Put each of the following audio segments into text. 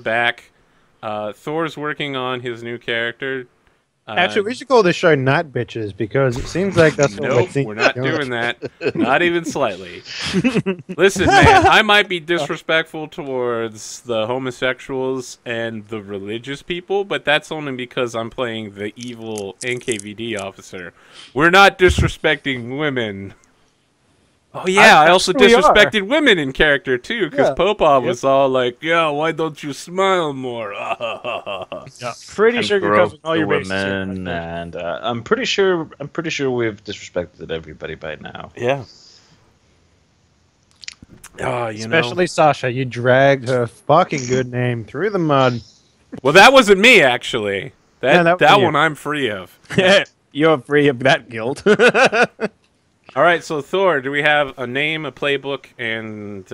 back. Thor's working on his new character. Actually, we should call this show Night Bitches because it seems like that's what nope, we're not doing that. Not even slightly. Listen, man, I might be disrespectful towards the homosexuals and the religious people, but that's only because I'm playing the evil NKVD officer. We're not disrespecting women. Oh yeah, I also disrespected women in character too, because Popov was all like, "Yeah, why don't you smile more?" Yeah, pretty sure you're covering all your bases here, and I'm pretty sure we've disrespected everybody by now. Yeah. Especially Sasha, you dragged her fucking good name through the mud. Well, that wasn't me actually. That one I'm free of. You're free of that guilt. All right, so Thor, do we have a name, a playbook, and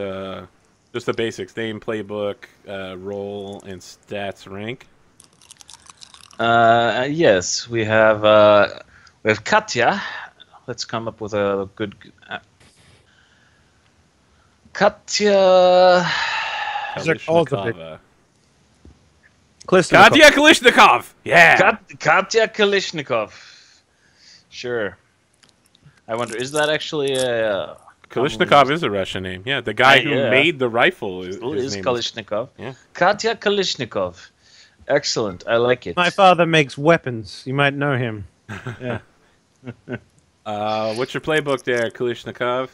just the basics? Name, playbook, role, and stats rank? Yes, we have Katya. Let's come up with a good... Katya... Kalishnikova. Katya Kalishnikov! Yeah! Katya Kalishnikov. Sure. I wonder, is that actually a... Kalishnikov is a Russian name. Yeah, the guy who made the rifle is Kalishnikov. Yeah. Katya Kalishnikov. Excellent. I like it. My father makes weapons. You might know him. Yeah. What's your playbook there, Kalishnikov?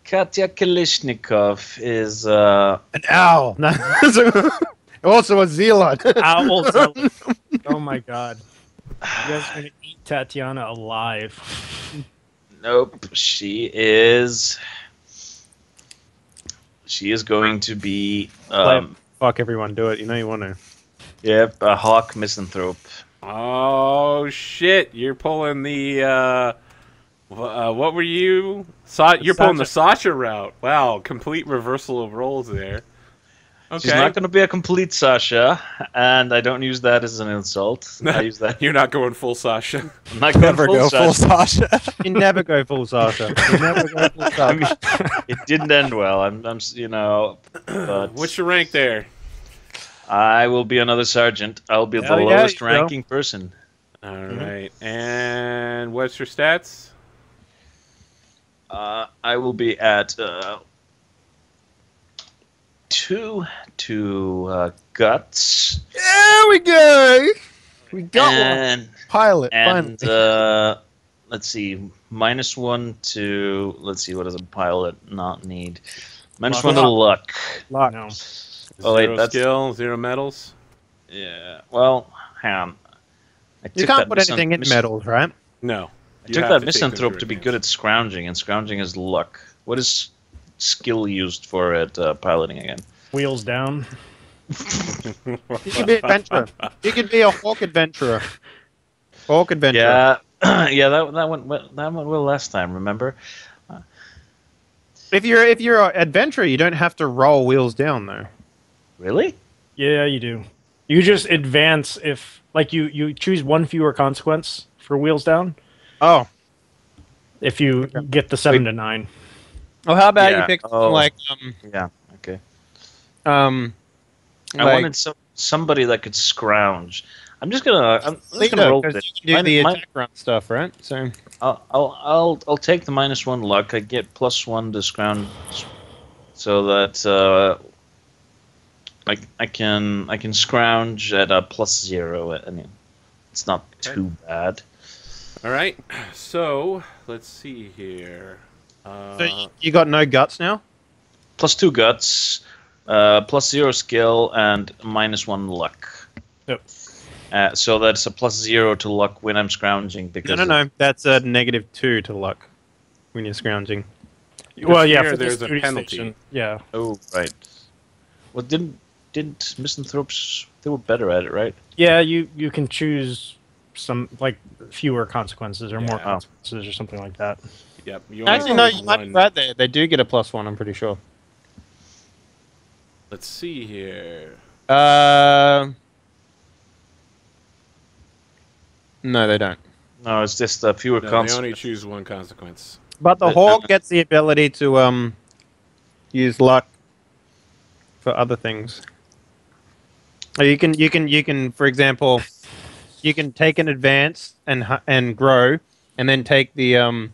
Katya Kalishnikov is... An owl. Also a zealot. Owl zealot. Oh my god. You guys are going to eat Tatiana alive. Nope, she is going to be fuck everyone, do it. You know you want to. Yep, a hawk misanthrope. Oh shit! You're pulling the what were you? You're pulling the Sasha route. Wow, complete reversal of roles there. Okay. She's not going to be a complete Sasha, and I don't use that as an insult. I use that. You're not going full Sasha. I'm not going full Sasha. You never go full Sasha. You never go full Sasha. I mean, it didn't end well. I'm you know. But what's your rank there? I will be another sergeant. I'll be the lowest ranking person. All right. And what's your stats? I will be at 2 guts. There we go. We got one. Pilot. And let's see, -1 to, let's see, what does a pilot not need? -1 to luck. Luck. No. Oh wait, Zero skill, 0 medals. Yeah. Well, hang on. You can't put anything in medals, right? No. I took that misanthrope to be good at scrounging, and scrounging is luck. What is skill used for at piloting again? Wheels down. You could be adventurer. You could be a hawk adventurer. Hawk adventurer. Yeah, yeah. That went well last time. Remember? If you're an adventurer, you don't have to roll wheels down though. Really? Yeah, you do. You just advance if, like, you choose one fewer consequence for wheels down. Oh. If you get the 7 to 9. Oh, how about you pick something like Yeah. Okay. I wanted somebody that could scrounge. I'm just gonna roll this. You can do the attack run stuff, right? So I'll take the -1 luck. I get +1 to scrounge, so that I can scrounge at a +0. I mean, it's not too bad. All right. So let's see here. So you got no guts now? +2 guts, +0 skill, and -1 luck. Yep. So that's a +0 to luck when I'm scrounging. Because no. That's a -2 to luck when you're scrounging. Well, yeah, for there's this a penalty. station, yeah. Oh, right. Well, didn't misanthropes, they were better at it, right? Yeah, you can choose some, like, fewer consequences or more consequences or something like that. Yep. Actually, no, you might be right there. They do get a +1, I'm pretty sure. Let's see here. No, they don't. No, it's just fewer consequences. They only choose one consequence. But the hawk gets the ability to use luck for other things. Or you can, for example, you can take an advance and grow, and then take the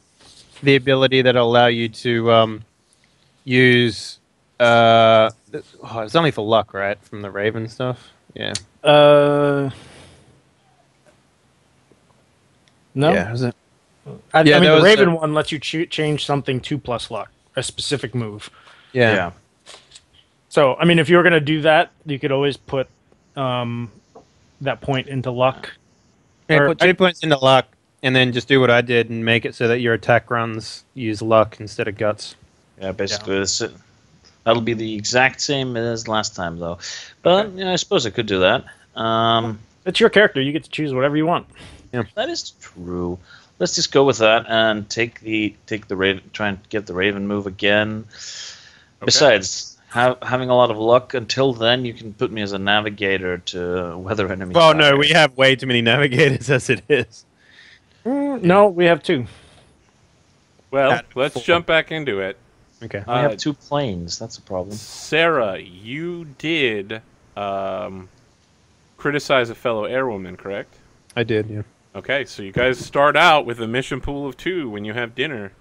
ability that'll allow you to use it's only for luck, right? From the Raven stuff. Yeah. No. Yeah. Is it? I Yeah, mean, that the was, Raven one lets you change something 2+ luck, a specific move. Yeah. So, I mean, if you were going to do that, you could always put that point into luck. Yeah, put 2 points into luck, and then just do what I did and make it so that your attack runs use luck instead of guts. Yeah, basically, that'll be the exact same as last time, though. But I suppose I could do that. It's your character. You get to choose whatever you want. Yeah, that is true. Let's just go with that and take the Raven. Try and get the Raven move again. Okay. Besides, having a lot of luck. Until then, you can put me as a navigator to weather enemy. Well, no, we have way too many navigators as it is. No, we have 2. Well, let's jump back into it. Okay. We have 2 planes. That's a problem. Sarah, you did criticize a fellow airwoman, correct? I did, yeah. Okay, so you guys start out with a mission pool of 2 when you have dinner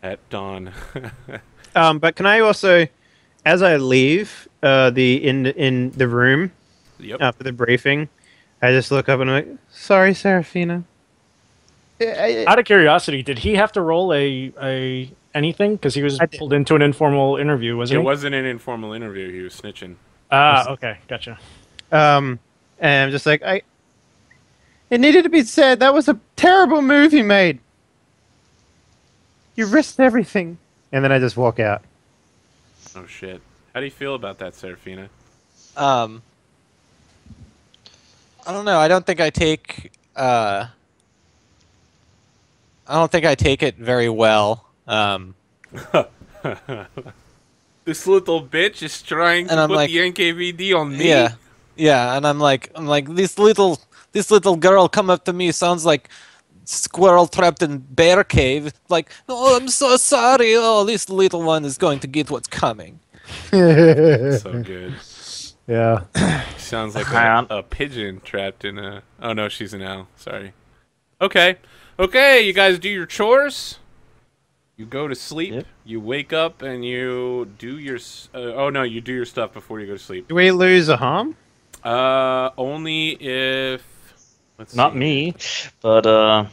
at dawn. But can I also, as I leave in the room after the briefing, I just look up and I'm like, "Sorry, Serafina." Out of curiosity, did he have to roll a anything? Because he was pulled into an informal interview, wasn't he? It wasn't an informal interview. He was snitching. Ah, okay, gotcha. And I'm just like, it needed to be said, that was a terrible move you made. You risked everything. And then I just walk out. Oh, shit. How do you feel about that, Serafina? I don't know. I don't think I take it very well. This little bitch is trying to put the NKVD on me. Yeah, and I'm like, this little girl come up to me, sounds like squirrel trapped in bear cave. Like, oh, I'm so sorry. Oh, this little one is going to get what's coming. So good. Yeah. Sounds like a pigeon trapped in a... Oh, no, she's an owl. Sorry. Okay. Okay, you guys do your chores. You go to sleep. Yep. You wake up and you do your... oh, no, you do your stuff before you go to sleep. Do we lose a harm? Only if... Not me, but... I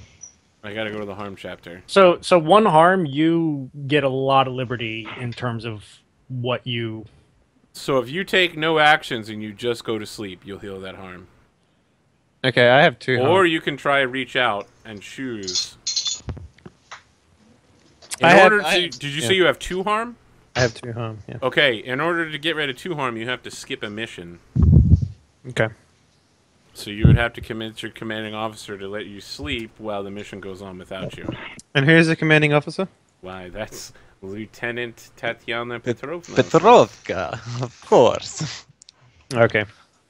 gotta go to the harm chapter. So 1 harm, you get a lot of liberty in terms of what you... So if you take no actions and you just go to sleep, you'll heal that harm. Okay, I have 2 harm. Or you can try reach out and choose. Did you say you have 2 harm? I have 2 harm, yeah. Okay, in order to get rid of 2 harm, you have to skip a mission. Okay. So you would have to convince your commanding officer to let you sleep while the mission goes on without you. And who's the commanding officer? Why, that's Lieutenant Tatiana Petrovna. Petrovka, of course. Okay.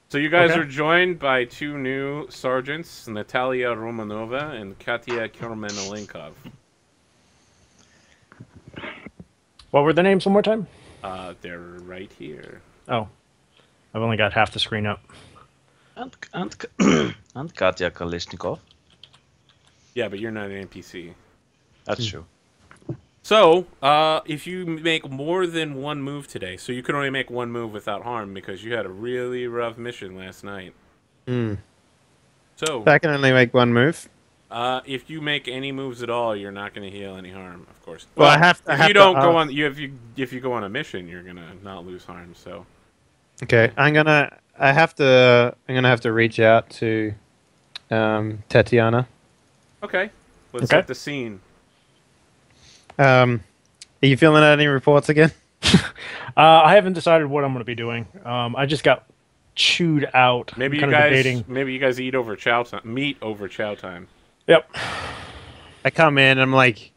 So you guys are joined by 2 new sergeants, Natalia Romanova and Katya Kermenelenkov. What were the names one more time? They're right here. Oh. I've only got half the screen up. And Katya Kalishnikov. Yeah, but you're not an NPC. That's true. So, if you make more than 1 move today, so you can only make 1 move without harm because you had a really rough mission last night. So I can only make 1 move. If you make any moves at all, you're not going to heal any harm, of course. Well, I have to. If you go on a mission, you're going to not lose harm. So. Okay, I'm gonna have to reach out to Tatiana. Okay, let's set the scene. Are you filling out any reports again? I haven't decided what I'm going to be doing. I just got chewed out. Maybe you guys eat over chow time. Meet over chow time. Yep. I come in. I'm like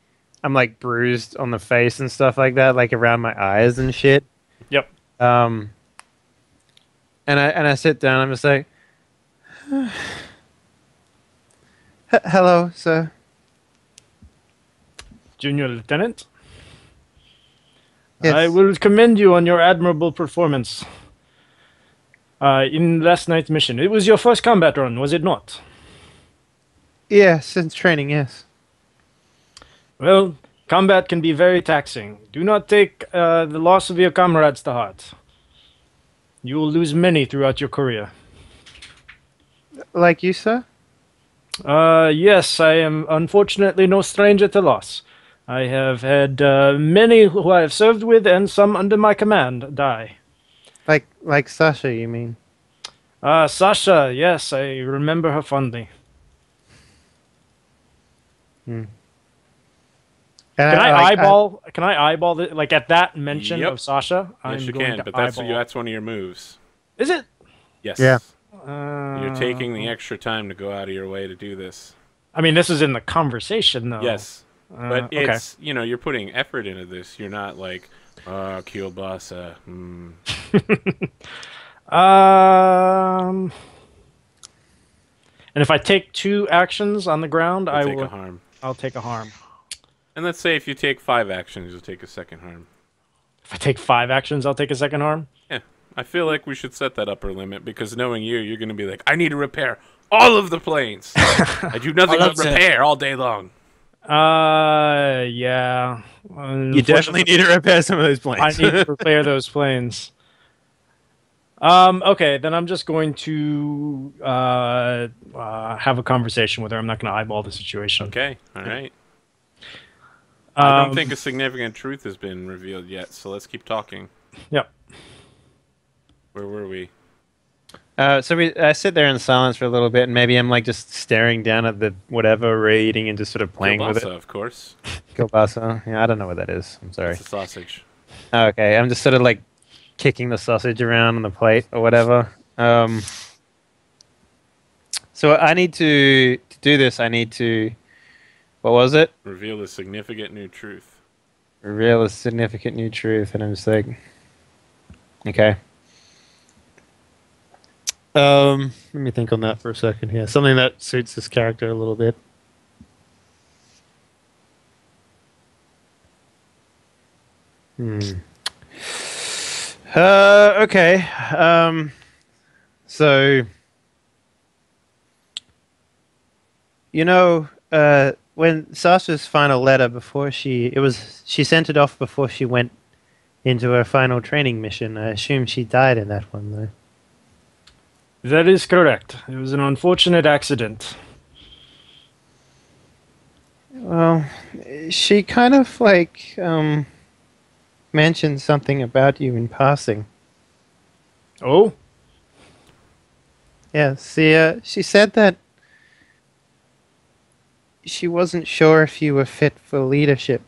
bruised on the face and stuff like that, like around my eyes and shit. Yep. And I sit down. I'm just like, hello, sir. Junior Lieutenant. Yes. I will commend you on your admirable performance. In last night's mission. It was your first combat run, was it not? Yeah, since training, yes. Well, combat can be very taxing. Do not take the loss of your comrades to heart. You will lose many throughout your career. Like you, sir? Yes, I am unfortunately no stranger to loss. I have had many who I have served with and some under my command die. Like Sasha, you mean? Sasha, yes, I remember her fondly. Hmm. Can I eyeball? Can I eyeball the, like at that mention Yep. of Sasha? Yes, you going can, to but that's eyeball. that's one of your moves. Is it? Yes. Yeah. You're taking the extra time to go out of your way to do this. I mean, this is in the conversation, though. Yes. But okay. it's, you're putting effort into this. You're not like, Kielbasa. And if I take 2 actions on the ground, You'll take a harm. I'll take a harm. And let's say if you take 5 actions, you'll take a second harm. If I take 5 actions, I'll take a second harm. Yeah. I feel like we should set that upper limit because knowing you're going to be like, I need to repair all of the planes. I do nothing but repair all day long. Yeah. You definitely need to repair some of those planes. I need to repair those planes. Okay, then I'm just going to have a conversation with her. I'm not going to eyeball the situation. Okay, all right. I don't think a significant truth has been revealed yet, so let's keep talking. Yep. Where were we? So I sit there in silence for a little bit, and maybe I'm like just staring down at the whatever we're eating and just sort of playing with it. Kielbasa, of course. Kielbasa. Yeah, I don't know what that is. I'm sorry. It's a sausage. Oh, okay, I'm just sort of like kicking the sausage around on the plate or whatever. So I need to do this. I need to. What was it? Reveal a significant new truth. Reveal a significant new truth, and I'm just like, okay. Let me think on that for a second here. Something that suits this character a little bit. Okay. So, when Sasha's final letter before she sent it off before she went into her final training mission. I assume she died in that one, though. That is correct. It was an unfortunate accident. Well, she kind of like mentioned something about you in passing. Oh? Yeah, see, she said that she wasn't sure if you were fit for leadership.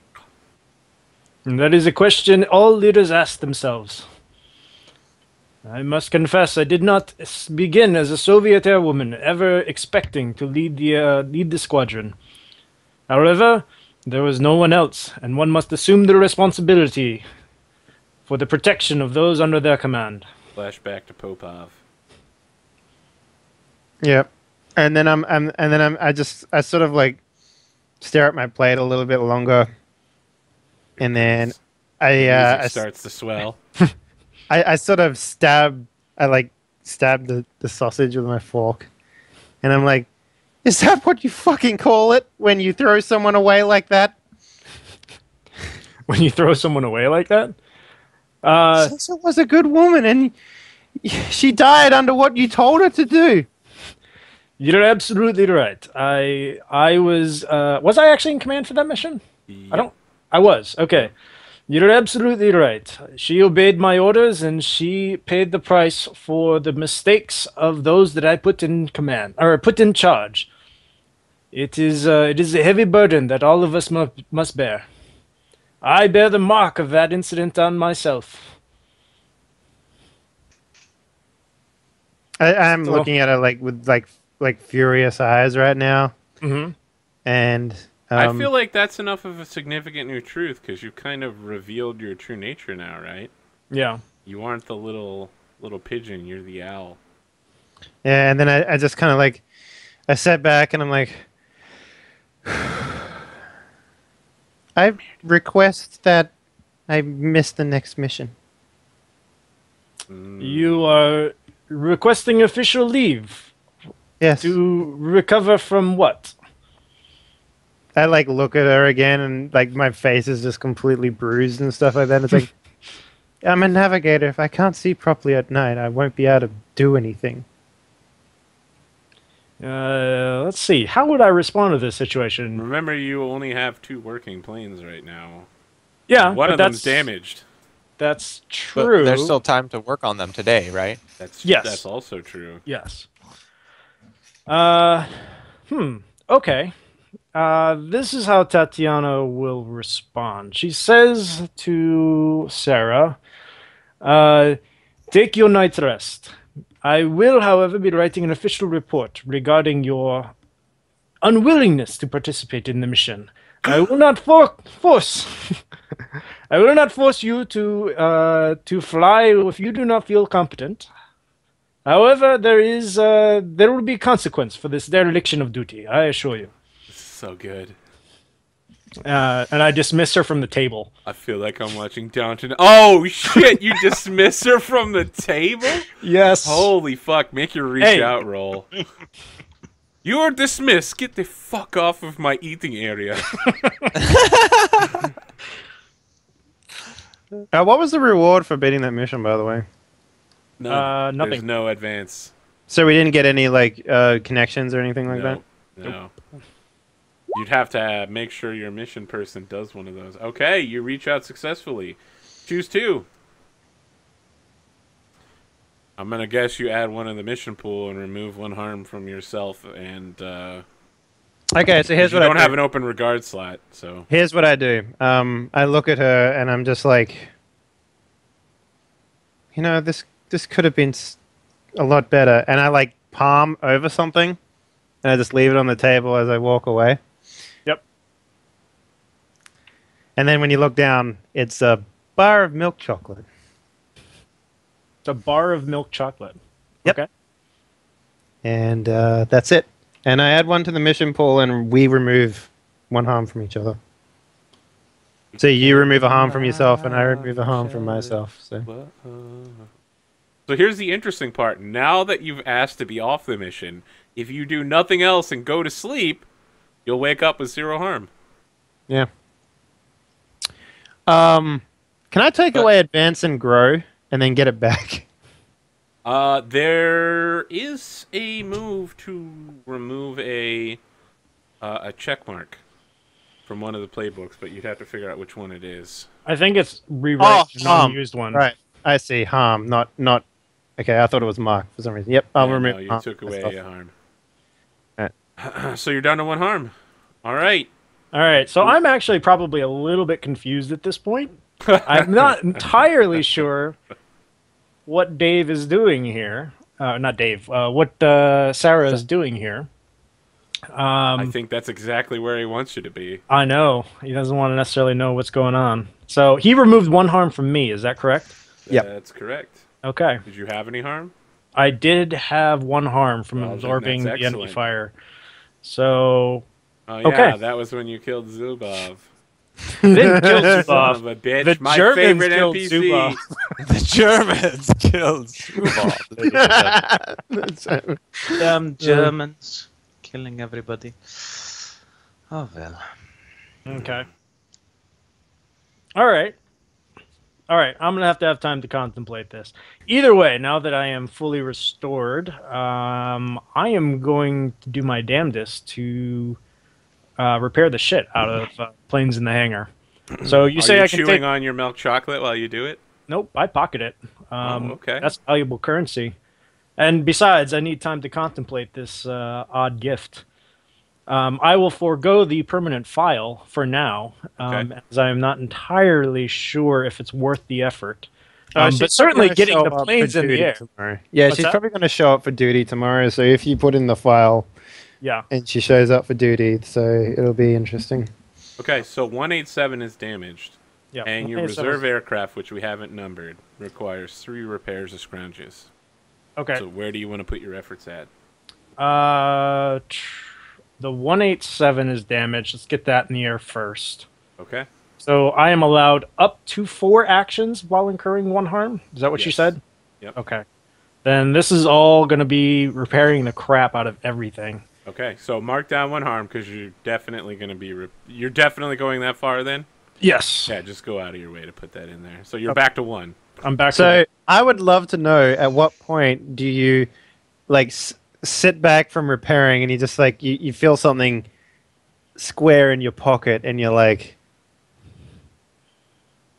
And that is a question all leaders ask themselves. I must confess, I did not begin as a Soviet airwoman, ever expecting to lead the squadron. However, there was no one else, and one must assume the responsibility for the protection of those under their command. Flashback to Popov. Yep. And then I sort of like stare at my plate a little bit longer, and then Music starts to swell. I sort of stab the sausage with my fork, and I'm like, is that what you fucking call it when you throw someone away like that? When you throw someone away like that? Sasha was a good woman, and she died under what you told her to do. You're absolutely right. I was I actually in command for that mission? Yep. I was. Okay. You're absolutely right. She obeyed my orders, and she paid the price for the mistakes of those that I put in command or put in charge. It is a heavy burden that all of us must bear. I bear the mark of that incident on myself. I'm looking at her with furious eyes right now, and. I feel like that's enough of a significant new truth because you've kind of revealed your true nature now, right? Yeah. You aren't the little pigeon, you're the owl. Yeah, and then I just kind of like, I sat back and I'm like, I request that I miss the next mission. You are requesting official leave Yes. to recover from what? I like look at her again, and like my face is just completely bruised and stuff like that. It's like, I'm a navigator. If I can't see properly at night, I won't be able to do anything. Let's see. How would I respond to this situation? Remember, you only have 2 working planes right now. Yeah, One but of them's damaged. That's But true. there's still time to work on them today, right? That's also true. Yes. Okay. This is how Tatiana will respond. She says to Sarah, take your night rest. I will, however, be writing an official report regarding your unwillingness to participate in the mission. I will not force. I will not force you to fly if you do not feel competent. However, there will be consequence for this dereliction of duty. I assure you. This is so good. And I dismiss her from the table. I feel like I'm watching Downton. Oh shit! You dismiss her from the table? Yes. Holy fuck! Make your reach out roll. You are dismissed. Get the fuck off of my eating area. What was the reward for beating that mission, by the way? No, nothing. There's no advance. So we didn't get any like connections or anything like that. No. You'd have to make sure your mission person does one of those. Okay, you reach out successfully. Choose 2. I'm gonna guess you add 1 in the mission pool and remove 1 harm from yourself. And Okay, so here's what I don't do. have an open regard slot. So Here's what I do. I look at her and I'm just like, you know, this could have been a lot better. And I like palm over something, and I just leave it on the table as I walk away. Yep. And then when you look down, it's a bar of milk chocolate. It's a bar of milk chocolate. Yep. Okay. And that's it. And I add 1 to the mission pool, and we remove 1 harm from each other. So you remove a harm from yourself, and I remove a harm from myself. So here's the interesting part. Now that you've asked to be off the mission, if you do nothing else and go to sleep, you'll wake up with 0 harm. yeah. Can I take away advance and grow, and then get it back? There is a move to remove a check mark from one of the playbooks, but you'd have to figure out which one it is. I think it's rewrite the harm. non-used one. Right. I see. Harm, not. Okay, I thought it was mark for some reason. Yep, I'll remove. No, you harm. took away That's a harm. Right. So you're down to 1 harm. All right. All right. So I'm actually probably a little bit confused at this point. I'm not entirely sure what Dave is doing here. Not Dave. What Sarah is doing here. I think that's exactly where he wants you to be. I know. He doesn't want to necessarily know what's going on. So he removed 1 harm from me. Is that correct? Yep. That's correct. Okay. Did you have any harm? I did have 1 harm from Well, then absorbing that's the enemy excellent. fire. So Oh, yeah, Okay. that was when you killed Zubov. didn't kill Son Zubov. of a bitch. The My Germans favorite killed NPC. Zubov. The Germans killed Zubov. Damn Germans killing everybody. Oh well. Okay. All right. I'm gonna have time to contemplate this. Either way, now that I am fully restored, I am going to do my damnedest to repair the shit out of planes in the hangar. So you say Are you I can chewing take? on your milk chocolate while you do it? Nope, I pocket it. Okay. That's valuable currency. And besides, I need time to contemplate this odd gift. I will forego the permanent file for now, as I am not entirely sure if it's worth the effort. But certainly getting the planes in the air. Tomorrow. Yeah, What's she's that? probably going to show up for duty tomorrow. So if you put in the file Yeah. and she shows up for duty, so it'll be interesting. Okay, so 187 is damaged. Yeah. And your 187 reserve aircraft, which we haven't numbered, requires 3 repairs of scrounges. Okay. So where do you want to put your efforts at? The 187 is damaged. Let's get that in the air first. Okay. So I am allowed up to 4 actions while incurring 1 harm. Is that what you Yes. said? Yep. Okay. then this is all going to be repairing the crap out of everything. Okay, so mark down 1 harm because you're definitely going to be. You're definitely going that far then. Yes. Yeah, just go out of your way to put that in there. So you're back to 1. I'm back. So I would love to know at what point do you like sit back from repairing and you just like you feel something square in your pocket and you're like,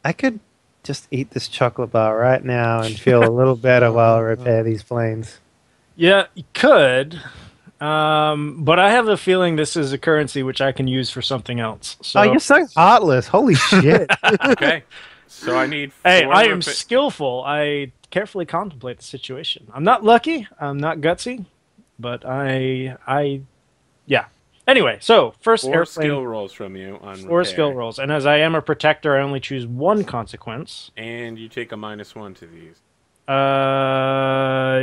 I could just eat this chocolate bar right now and feel a little better while I repair these planes. Yeah, you could. But I have a feeling this is a currency which I can use for something else. So, Oh, you're so heartless. Holy shit. Okay, so I need. hey, 4 I am skillful. I carefully contemplate the situation. I'm not lucky. I'm not gutsy, but yeah. Anyway, so first 4 airplane. skill rolls from you on 4 repair. skill rolls, and as I am a protector, I only choose 1 consequence. And you take a -1 to these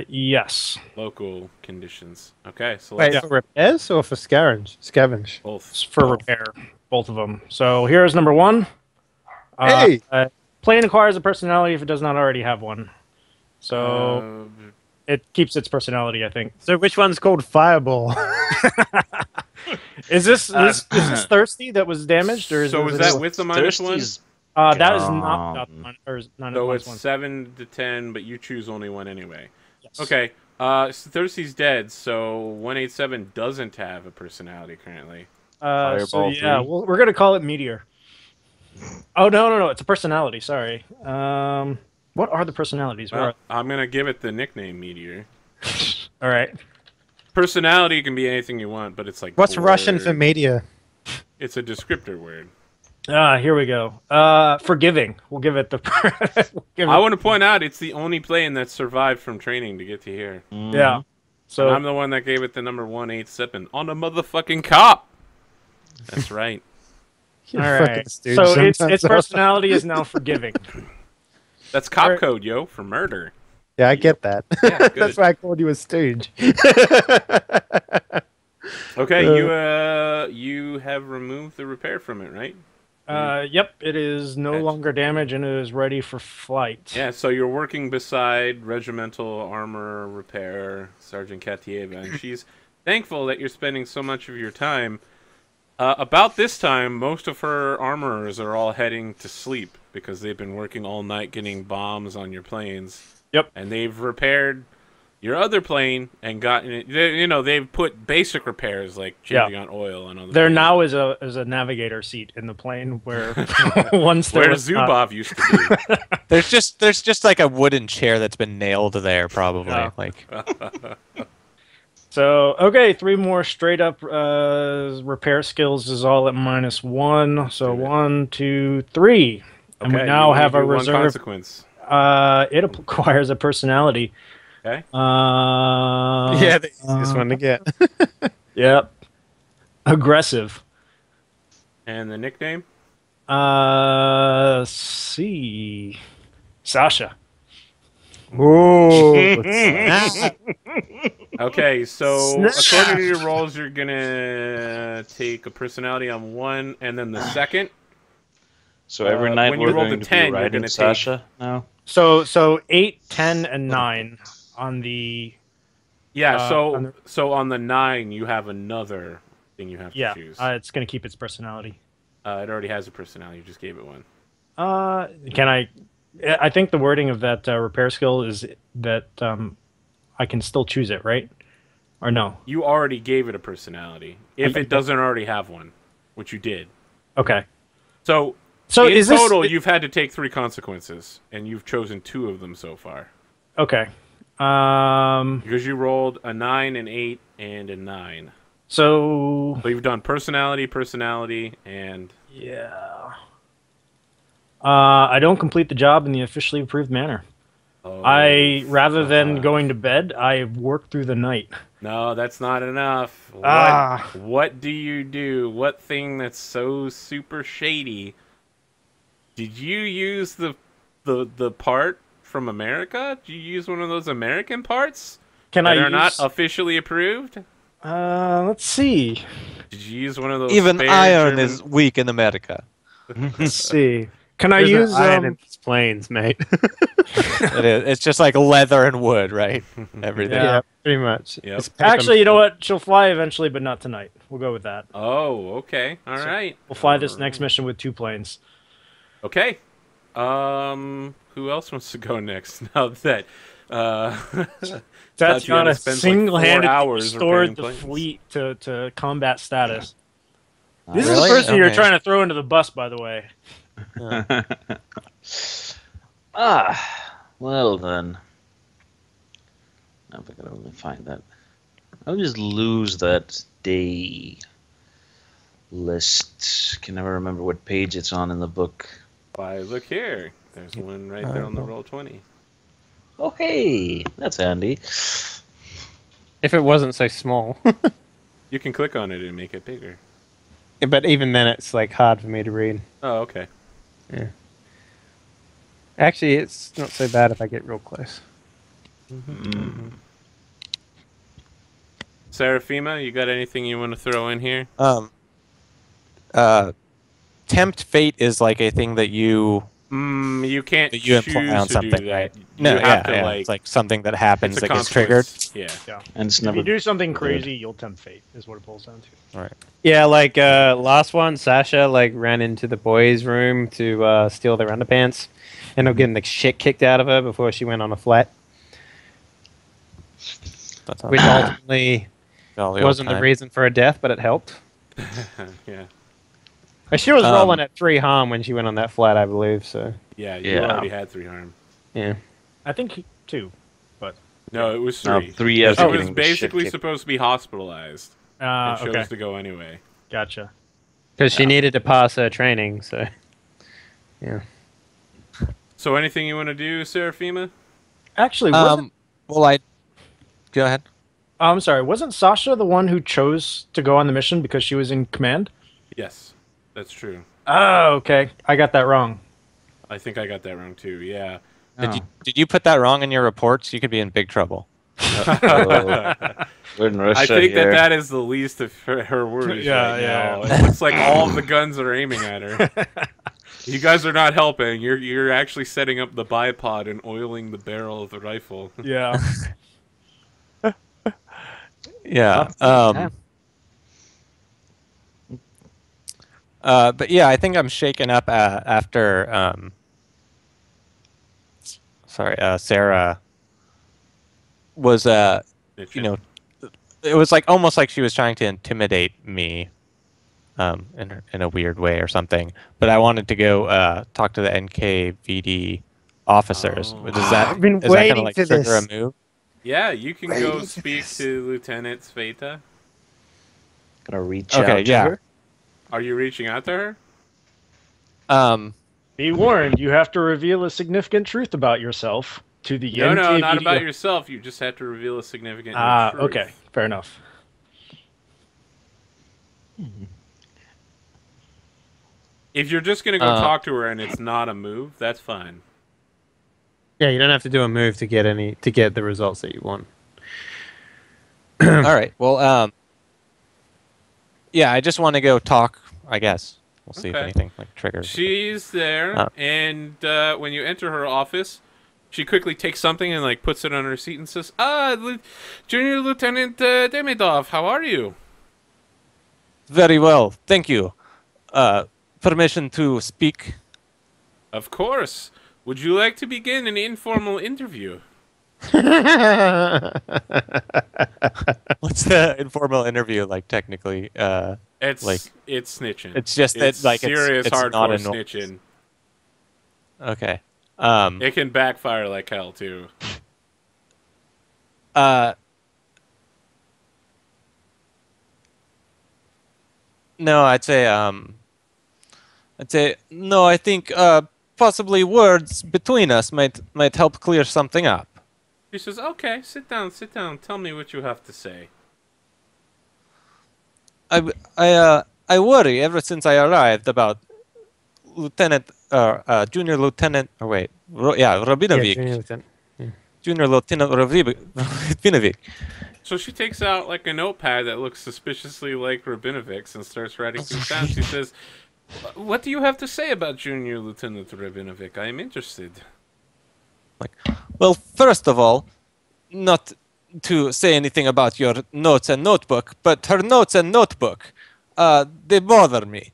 Yes. local conditions. Okay, so Wait, let's for repairs or for scavenge? both. It's for repair, both of them. So here's number 1. Hey! Plane acquires a personality if it does not already have one. So it keeps its personality, I think. So which one's called Fireball? Is this Thirsty that was damaged, or is so this is that with the -1? Thirsty's that is not or none So of it's one. 7 to 10, but you choose only 1 anyway. Yes. Okay. So Thirsty's dead, so 187 doesn't have a personality currently. So Fireball yeah, 3. we're gonna call it Meteor. Oh no, it's a personality. Sorry. What are the personalities? Well, I'm gonna give it the nickname Meteor. All right. Personality can be anything you want, but it's like What's bored. Russian for meteor? It's a descriptor word. Here we go. Forgiving. We'll give it the. I want to point out it's the only plane that survived from training to get to here. Yeah. So And I'm the one that gave it the number 187 on a motherfucking cop. That's right. all right. So its personality is now forgiving. That's cop Alright. code, yo, for murder. Yeah, I get that. Yeah, good. That's why I called you a stooge. Okay, you have removed the repair from it, right? Yep. It is no Okay. longer damaged and it is ready for flight. Yeah, so you're working beside Regimental Armor Repair Sergeant Katieva, and she's thankful that you're spending so much of your time. About this time, most of her armorers are all heading to sleep because they've been working all night getting bombs on your planes. Yep. And they've repaired your other plane and gotten it. They've put basic repairs like changing out oil on other. There planes. now is a navigator seat in the plane where once there Where was not. Zubov used to be. There's just like a wooden chair that's been nailed there, probably. Yeah. Like So okay, 3 more straight up repair skills is all at -1. So 1, 2, 3, and we Okay, now you have a do one reserve. consequence. It acquires a personality. Okay. Yeah, the easiest one to get. Yep. Aggressive. And the nickname? See. Sasha. Ooh. Okay, so Snatch. according to your rolls, you're gonna take a personality on 1, and then the second. So every night when you we're roll going the to 10, be you're riding gonna take- Sasha now. So 8, 10, and 9 on the Yeah, on so on the 9, you have another thing you have to yeah. choose. It's gonna keep its personality. It already has a personality. You just gave it one. Can I? I think the wording of that repair skill is that I can still choose it, right? Or no? You already gave it a personality. If it doesn't already have one, which you did. Okay. So in is total, this you've had to take 3 consequences, and you've chosen 2 of them so far. okay? Because you rolled a 9, an 8, and a 9. So So you've done personality, and yeah. I don't complete the job in the officially approved manner. I rather than going to bed, I work through the night. No, that's not enough. Ah. What do you do? What thing that's so super shady? Did you use the part from America? Did you use one of those American parts Can that I are use? not officially approved? Let's see. Did you use one of those? even spare iron German- is weak in America. Let's see. Can I There's no use iron in these planes, mate. It is. It's just like leather and wood, right? Everything. Yeah. Yeah, pretty much. Yep. It's paper Actually, you know mache. what? She'll fly eventually, but not tonight. We'll go with that. Oh, okay. All right. We'll fly this next mission with 2 planes. Okay. Who else wants to go next? Now that Tatiana spends single-handedly like 4 hours restored repairing the planes. fleet to combat status. This is Really? the person you're Okay. trying to throw into the bus, by the way. Well then. Now if I can only find that. I'll just lose that day list. Can never remember what page it's on in the book. Why, look here. There's one right there on the Roll20. Oh hey, that's handy. If it wasn't so small. You can click on it and make it bigger. But even then, it's like hard for me to read. Oh, okay. Actually, it's not so bad if I get real close. Seraphima, you got anything you want to throw in here? Tempt fate is like a thing that you You can't that you choose imply on to something, do that. right? You No, have yeah, to, it's like something that happens it's a that gets triggered. consequence. Yeah. And it's If never you do something crazy, you'll tempt fate, is what it boils down to. Right. Yeah, like last one, Sasha like ran into the boys' room to steal their underpants, and they're getting the shit kicked out of her before she went on a flight, That's which ultimately wasn't the reason. reason for her death, but it helped. Yeah. She was Um, rolling at 3 harm when she went on that flight, I believe. So Yeah, you Yeah. already had 3 harm. yeah, I think 2. No, it was 3. No, 3 She after was getting the shit basically kicked. supposed to be hospitalized and chose Okay, to go anyway. gotcha. because she needed to pass her training. So yeah, So anything you want to do, Seraphima? Actually, wasn't, Well, I go ahead. I'm sorry, wasn't Sasha the one who chose to go on the mission because she was in command? Yes, that's true. Oh, okay. I got that wrong. I think I got that wrong too. Yeah. Did you put that wrong in your reports? You could be in big trouble. We're in Russia I think here. that is the least of her worries Yeah, right yeah. now. It looks like all the guns are aiming at her. You guys are not helping. You're actually setting up the bipod and oiling the barrel of the rifle. Yeah. Yeah. But yeah, I think I'm shaken up after. Sarah was you know, it was like almost like she was trying to intimidate me, in a weird way or something. But I wanted to go talk to the NKVD officers. Oh. Does that I've been is that gonna, waiting like, for trigger this. a move? Yeah, you can go Waiting for speak this. to Lieutenant Sveta. Gonna reach Okay, out to yeah. her. Are you reaching out to her? Be warned, you have to reveal a significant truth about yourself to the No, not NKVD. about yourself. You just have to reveal a significant truth. Okay. Fair enough. If you're just gonna go talk to her and it's not a move, that's fine. yeah, you don't have to do a move to get the results that you want. All right. Well, yeah, I just want to go talk. I guess we'll see if Okay. anything like triggers. She's there, Oh. and when you enter her office, she quickly takes something and like puts it on her seat and says, Junior Lieutenant Demidov, how are you?" Very well, thank you. Permission to speak. "Of course. Would you like to begin an informal interview?" What's the informal interview like? Technically, It's Like, it's snitching. it's just that, It's like, it's- serious it's not hardcore a normal- snitching. okay. It can backfire like hell too. No, I'd say no. I think possibly words between us might help clear something up. She says, "Okay, sit down. Tell me what you have to say." I worry ever since I arrived about Junior Lieutenant, or wait, Rabinovic. Junior lieutenant. Junior Lieutenant Rabinovic. So she takes out like a notepad that looks suspiciously like Rabinovic's and starts writing things down. She says, What do you have to say about Junior Lieutenant Rabinovic? I am interested. Well, first of all, not to say anything about your notes and notebook, but her notes and notebook, they bother me.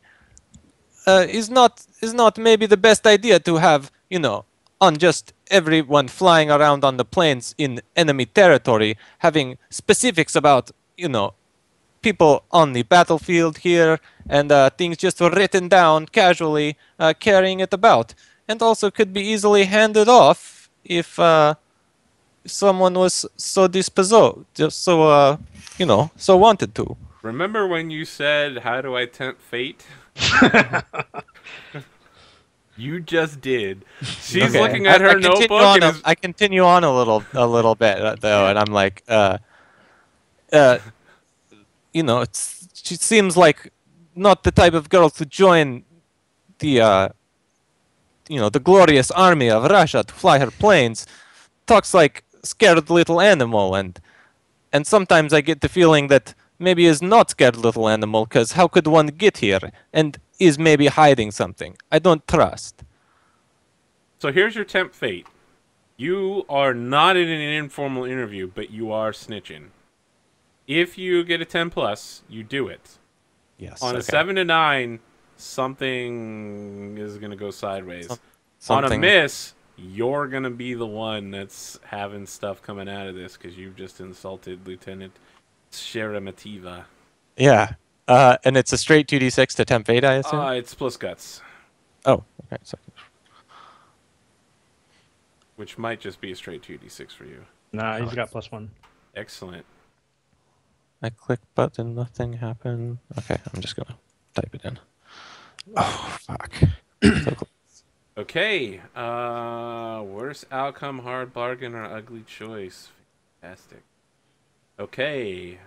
Is not maybe the best idea to have, on just everyone flying around on the planes in enemy territory, having specifics about, people on the battlefield here, and things just written down casually, carrying it about, and also could be easily handed off if someone was so disposed, just so so wanted to. Remember when you said, "How do I tempt fate"? You just did. She's looking at her notebook. I continue on a little bit though, and I'm like, she seems like not the type of girl to join the the glorious army of Russia to fly her planes. Talks like scared little animal, and sometimes I get the feeling that maybe is not scared little animal, because how could one get here, and is maybe hiding something I don't trust. So here's your tempt fate. You are not in an informal interview, but you are snitching. If you get a 10+, you do it. Yes. On a 7 to 9, something is going to go sideways. On a miss, you're going to be the one that's having stuff coming out of this because you've just insulted Lieutenant Sheremeteva. Yeah. And it's a straight 2d6 to tempt fate, I assume? It's plus guts. Oh, okay. So. Which might just be a straight 2d6 for you. Nah, he's got +1. Excellent. I click button, nothing happened. Okay, I'm just gonna type it in. Oh, fuck. So close. Okay. Worst outcome, hard bargain, or ugly choice. Fantastic. Okay.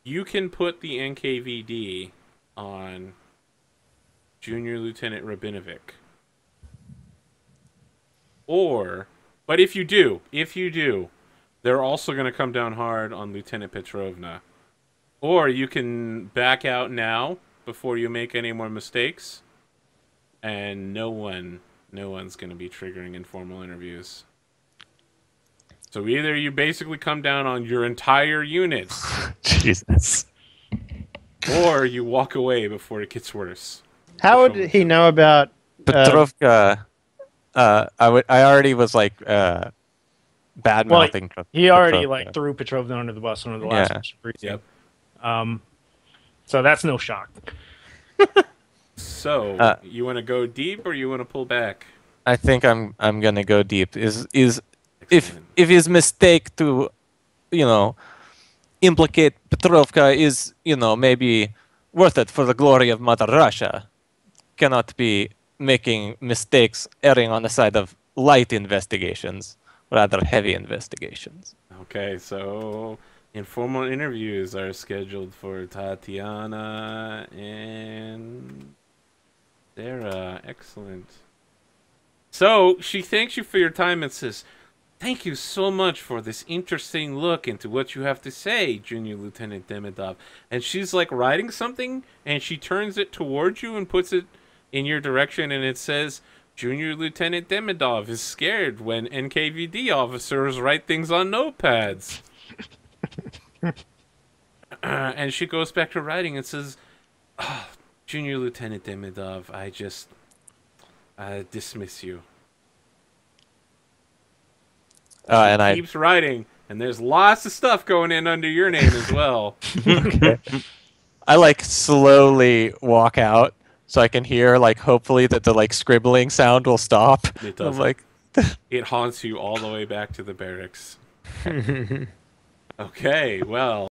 You can put the NKVD on Junior Lieutenant Rabinovic. But if you do, they're also going to come down hard on Lieutenant Petrovna. Or you can back out now before you make any more mistakes, and no one's going to be triggering informal interviews. So either you basically come down on your entire unit, Jesus, or you walk away before it gets worse. How would he know about Petrovka? I already was like bad mouthing. He already Petrovka. threw Petrovna under the bus under the last mission briefing. Yep. So that's no shock. So you want to go deep or you want to pull back? I think I'm gonna go deep. If his mistake to, implicate Petrovka is, maybe worth it for the glory of Mother Russia, cannot be making mistakes erring on the side of light investigations, rather heavy investigations. Okay, so informal interviews are scheduled for Tatiana and Sarah. Excellent. So she thanks you for your time and says, "Thank you so much for this interesting look into what you have to say, Junior Lieutenant Demidov." And she's like writing something, and she turns it towards you and puts it in your direction, and it says, "Junior Lieutenant Demidov is scared when NKVD officers write things on notepads." And she goes back to writing and says, "Junior Lieutenant Demidov, I dismiss you." And I keeps writing, and there's lots of stuff going in under your name as well. Okay. I slowly walk out so I can hear hopefully that the scribbling sound will stop. It does. I'm It haunts you all the way back to the barracks. Okay, well.